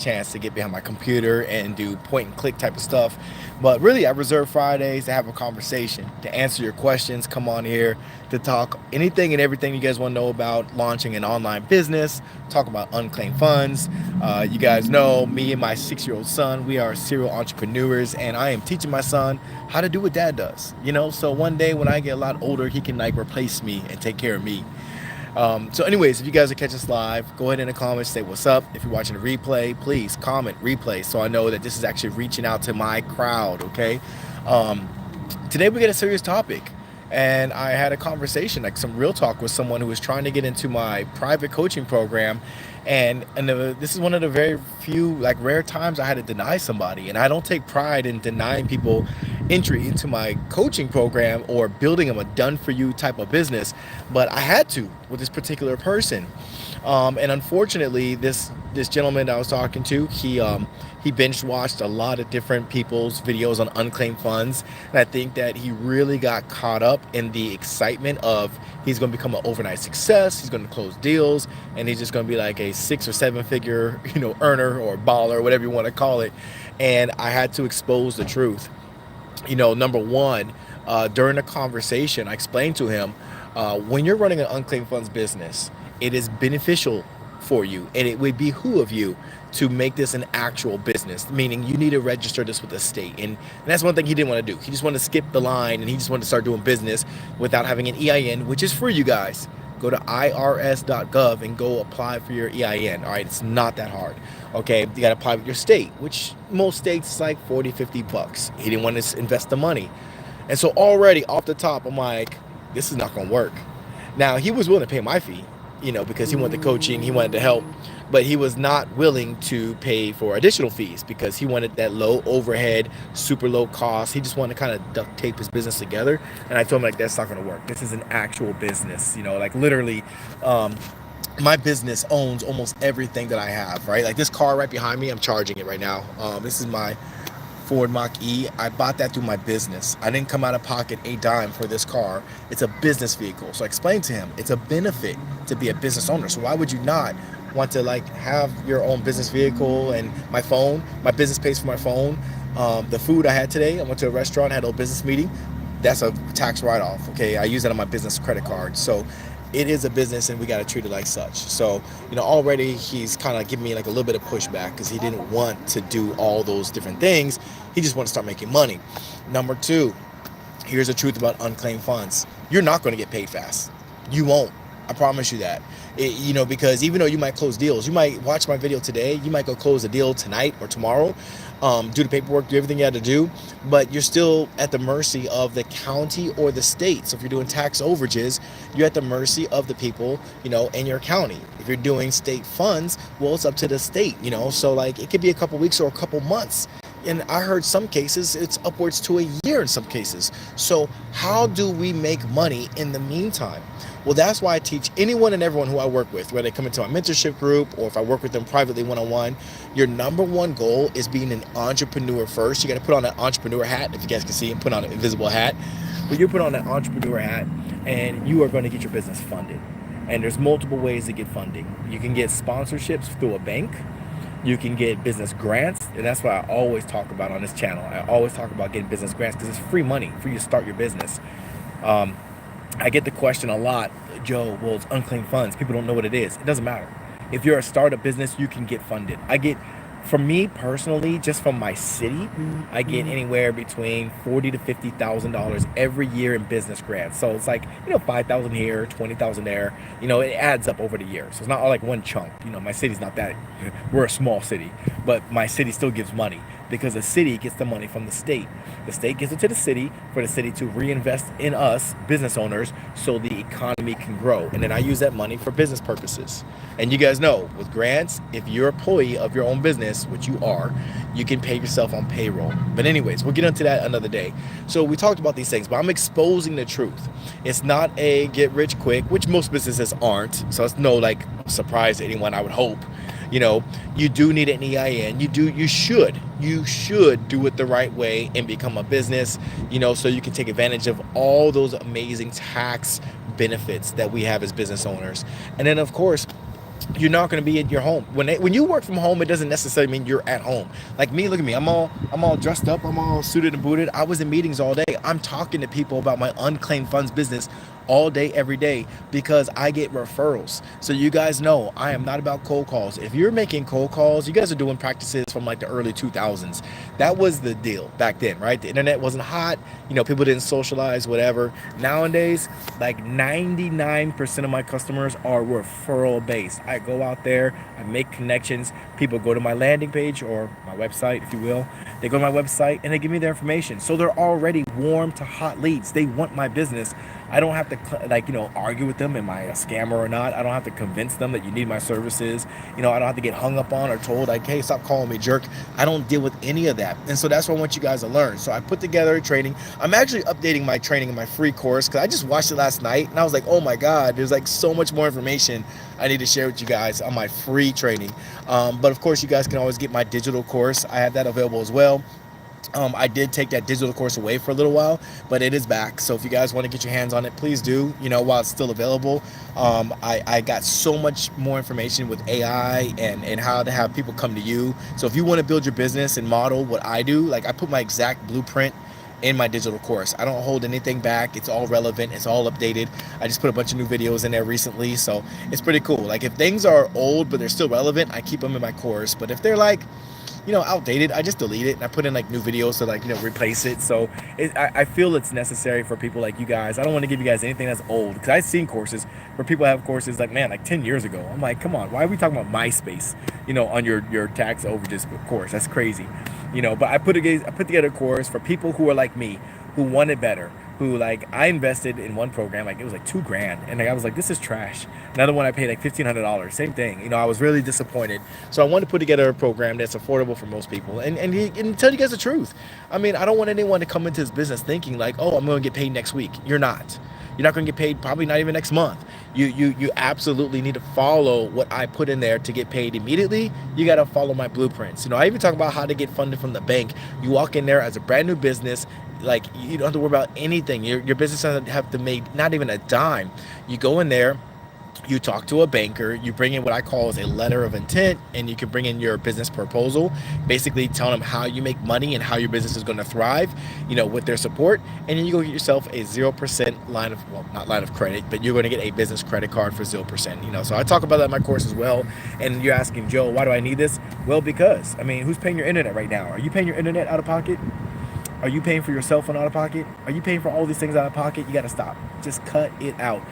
chance to get behind my computer and do point and click type of stuff. But really, I reserve Fridays to have a conversation, to answer your questions, come on here to talk anything and everything you guys want to know about launching an online business, talk about unclaimed funds. You guys know me and my 6-year-old son, we are serial entrepreneurs, and I am teaching my son how to do what dad does. So one day when I get a lot older, he can like replace me and take care of me. So anyways, if you guys are catching us live, go ahead in the comments, say what's up. If you're watching the replay, please comment replay so I know that this is actually reaching out to my crowd, okay? Today we get a serious topic, and I had a conversation, like some real talk with someone who was trying to get into my private coaching program, and this is one of the very few, like, rare times I had to deny somebody. And I don't take pride in denying people entry into my coaching program or building them a done-for-you type of business, but I had to with this particular person. And unfortunately, this gentleman I was talking to, he binge watched a lot of different people's videos on unclaimed funds, and I think that he really got caught up in the excitement of he's going to become an overnight success, he's going to close deals, and he's just going to be like a 6 or 7 figure, earner or baller, whatever you want to call it. And I had to expose the truth. Number one, during the conversation, I explained to him, when you're running an unclaimed funds business, it is beneficial for you, and it would behoove you to make this an actual business, meaning you need to register this with the state. And that's one thing he didn't want to do. He just wanted to skip the line, and he just wanted to start doing business without having an EIN, which is free, you guys. Go to irs.gov and go apply for your EIN. All right, it's not that hard. Okay, you got to apply with your state, which most states is like 40, 50 bucks. He didn't want to invest the money. And so already off the top, I'm like, this is not going to work. Now, he was willing to pay my fee, because he wanted the coaching, he wanted the help, but he was not willing to pay for additional fees because he wanted that low overhead, super low cost. He just wanted to kind of duct tape his business together. And I told him, like, that's not going to work. This is an actual business, like literally, my business owns almost everything that I have, right? Like this car right behind me, I'm charging it right now. This is my Ford Mach-E. I bought that through my business. I didn't come out of pocket a dime for this car. It's a business vehicle. So I explained to him, it's a benefit to be a business owner. So why would you not want to have your own business vehicle? And my phone, my business pays for my phone. The food I had today, I went to a restaurant, had a business meeting. That's a tax write-off. Okay, I use that on my business credit card. So it is a business, and we got to treat it like such. So, already he's kind of giving me like a little bit of pushback because he didn't want to do all those different things. He just wanted to start making money. Number two, here's the truth about unclaimed funds. You're not going to get paid fast. You won't. I promise you that. Because even though you might close deals, you might watch my video today, you might go close a deal tonight or tomorrow, do the paperwork, do everything you had to do, but you're still at the mercy of the county or the state. So if you're doing tax overages, you're at the mercy of the people, in your county. If you're doing state funds, well, it's up to the state, so like it could be a couple weeks or a couple months. And I heard some cases it's upwards to a year in some cases. So how do we make money in the meantime? Well, that's why I teach anyone and everyone who I work with, whether they come into my mentorship group or if I work with them privately one-on-one, your number one goal is being an entrepreneur first. You got to put on that entrepreneur hat, if you guys can see, and put on an invisible hat. But you put on that entrepreneur hat and you are going to get your business funded. And there's multiple ways to get funding. You can get sponsorships through a bank. You can get business grants, and that's what I always talk about on this channel. I always talk about getting business grants because it's free money for you to start your business. I get the question a lot, Joe, well, it's unclaimed funds. People don't know what it is. It doesn't matter. If you're a startup business, you can get funded. For me personally, just from my city, I get anywhere between $40,000 to $50,000 every year in business grants. So it's like, $5,000 here, $20,000 there. It adds up over the year. So it's not all like one chunk. My city's not that. We're a small city, but my city still gives money because the city gets the money from the state. The state gives it to the city for the city to reinvest in us, business owners, so the economy can grow. And then I use that money for business purposes. And you guys know, with grants, if you're an employee of your own business, which you are, you can pay yourself on payroll. But anyways, we'll get into that another day. So we talked about these things, but I'm exposing the truth. It's not a get rich quick, which most businesses aren't. So it's no surprise to anyone, I would hope. You do need an EIN. You should do it the right way and become a business, so you can take advantage of all those amazing tax benefits that we have as business owners. And then, of course, you're not going to be at your home. When you work from home, it doesn't necessarily mean you're at home. Like me, look at me. I'm all dressed up. I'm all suited and booted. I was in meetings all day. I'm talking to people about my unclaimed funds business all day, every day, because I get referrals. So you guys know I am not about cold calls. If you're making cold calls, you guys are doing practices from like the early 2000s. That was the deal back then, right? The internet wasn't hot. People didn't socialize, whatever. Nowadays, like 99% of my customers are referral based. I go out there, I make connections. People go to my landing page or my website, if you will. They go to my website and they give me their information. So they're already warm to hot leads. They want my business. I don't have to argue with them. Am I a scammer or not? I don't have to convince them that you need my services. I don't have to get hung up on or told like, hey, stop calling me jerk. I don't deal with any of that. And so that's what I want you guys to learn. So I put together a training. I'm actually updating my training in my free course because I just watched it last night and I was like, oh my God, there's like so much more information I need to share with you guys on my free training. But of course, you guys can always get my digital course. I have that available as well. I did take that digital course away for a little while, but it is back. So if you guys want to get your hands on it, please do, while it's still available. I got so much more information with AI and how to have people come to you. So if you want to build your business and model what I do, like I put my exact blueprint in my digital course. I don't hold anything back. It's all relevant. It's all updated. I just put a bunch of new videos in there recently. So it's pretty cool. Like if things are old, but they're still relevant, I keep them in my course. But if they're like, outdated, I just delete it and I put in like new videos to like, replace it. So I feel it's necessary for people like you guys. I don't want to give you guys anything that's old because I've seen courses where people have courses like, man, like 10 years ago. I'm like, come on, why are we talking about MySpace, on your tax overages course? That's crazy, but I put together a course for people who are like me, who wanted better, who like I invested in one program, like it was like $2,000, and like, I was like, this is trash. Another one I paid like $1,500, same thing. I was really disappointed. So I wanted to put together a program that's affordable for most people and tell you guys the truth. I mean, I don't want anyone to come into this business thinking like, oh, I'm going to get paid next week. You're not. You're not going to get paid probably not even next month. You absolutely need to follow what I put in there to get paid immediately. You got to follow my blueprints. I even talk about how to get funded from the bank. You walk in there as a brand new business. Like you don't have to worry about anything. Your business doesn't have to make not even a dime. You go in there, you talk to a banker, you bring in what I call as a letter of intent, and you can bring in your business proposal, basically telling them how you make money and how your business is going to thrive, with their support. And then you go get yourself a 0% not line of credit, but you're going to get a business credit card for 0%. So I talk about that in my course as well. And you're asking, Joe, why do I need this? Well, because, who's paying your internet right now? Are you paying your internet out of pocket? Are you paying for your cell phone out of pocket? Are you paying for all these things out of pocket? You got to stop. Just cut it out.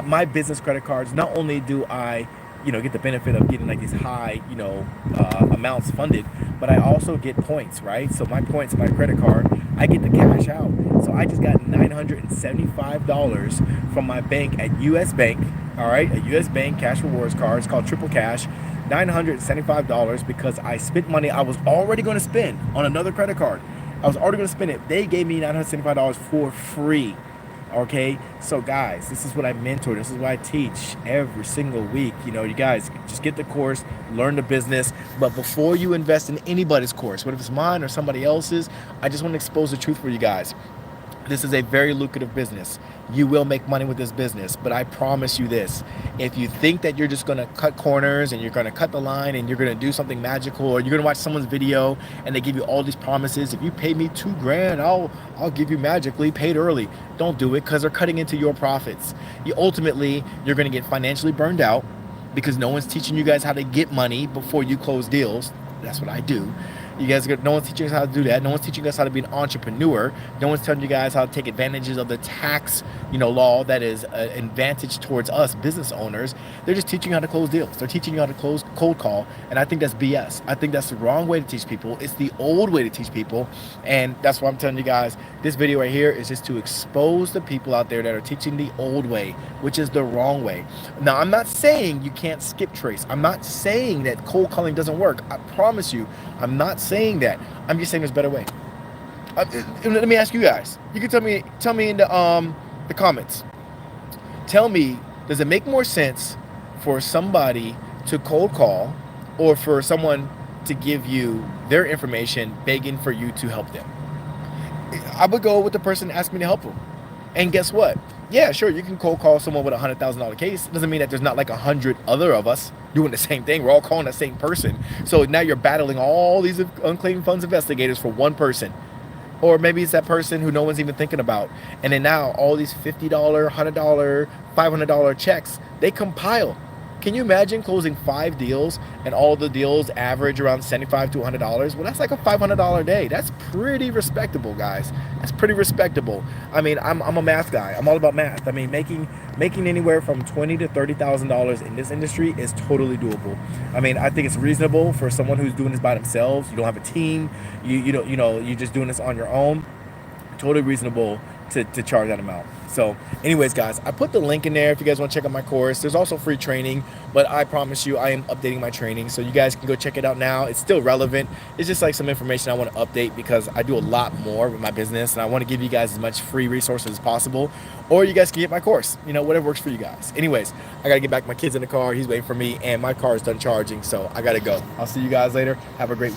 My business credit cards, not only do I, get the benefit of getting like these high, amounts funded, but I also get points, right? So my points, my credit card, I get to cash out. So I just got $975 from my bank at US Bank, all right? A US Bank cash rewards card. It's called Triple Cash. $975 because I spent money I was already going to spend on another credit card. I was already going to spend it. They gave me $975 for free. Okay, so guys, this is what I mentor. This is what I teach every single week. You guys just get the course, learn the business. But before you invest in anybody's course, whether it's mine or somebody else's, I just want to expose the truth for you guys. This is a very lucrative business. You will make money with this business, but I promise you this. If you think that you're just going to cut corners and you're going to cut the line and you're going to do something magical, or you're going to watch someone's video and they give you all these promises, if you pay me $2,000, I'll give you magically paid early. Don't do it, because they're cutting into your profits. Ultimately, you're going to get financially burned out because no one's teaching you guys how to get money before you close deals. That's what I do. No one's teaching us how to do that. No one's teaching us how to be an entrepreneur. No one's telling you guys how to take advantages of the tax, law that is an advantage towards us business owners. They're just teaching you how to close deals. They're teaching you how to cold call. And I think that's BS. I think that's the wrong way to teach people. It's the old way to teach people. And that's why I'm telling you guys, this video right here is just to expose the people out there that are teaching the old way, which is the wrong way. Now, I'm not saying you can't skip trace. I'm not saying that cold calling doesn't work. I promise you, I'm not saying that. I'm just saying there's a better way. Let me ask you guys. You can tell me in the comments. Tell me, does it make more sense for somebody to cold call or for someone to give you their information begging for you to help them? I would go with the person asking me to help them. And guess what? Yeah, sure, you can cold call someone with a $100,000 case. It doesn't mean that there's not like 100 other of us doing the same thing. We're all calling the same person. So now you're battling all these unclaimed funds investigators for one person. Or maybe it's that person who no one's even thinking about. And then now all these $50, $100, $500 checks, they compile. Can you imagine closing 5 deals and all the deals average around $75 to $100? Well, that's like a $500 day. That's pretty respectable, guys. That's pretty respectable. I mean, I'm a math guy. I'm all about math. I mean, making anywhere from $20,000 to $30,000 in this industry is totally doable. I mean, I think it's reasonable for someone who's doing this by themselves. You don't have a team. You're just doing this on your own. Totally reasonable to charge that amount. So anyways, guys, I put the link in there if you guys want to check out my course. There's also free training, but I promise you I am updating my training, so you guys can go check it out now. It's still relevant. It's just like some information I want to update because I do a lot more with my business, and I want to give you guys as much free resources as possible. Or you guys can get my course, whatever works for you guys. Anyways, I gotta get back my kids in the car. He's waiting for me, and my car is done charging, so I gotta go. I'll see you guys later. Have a great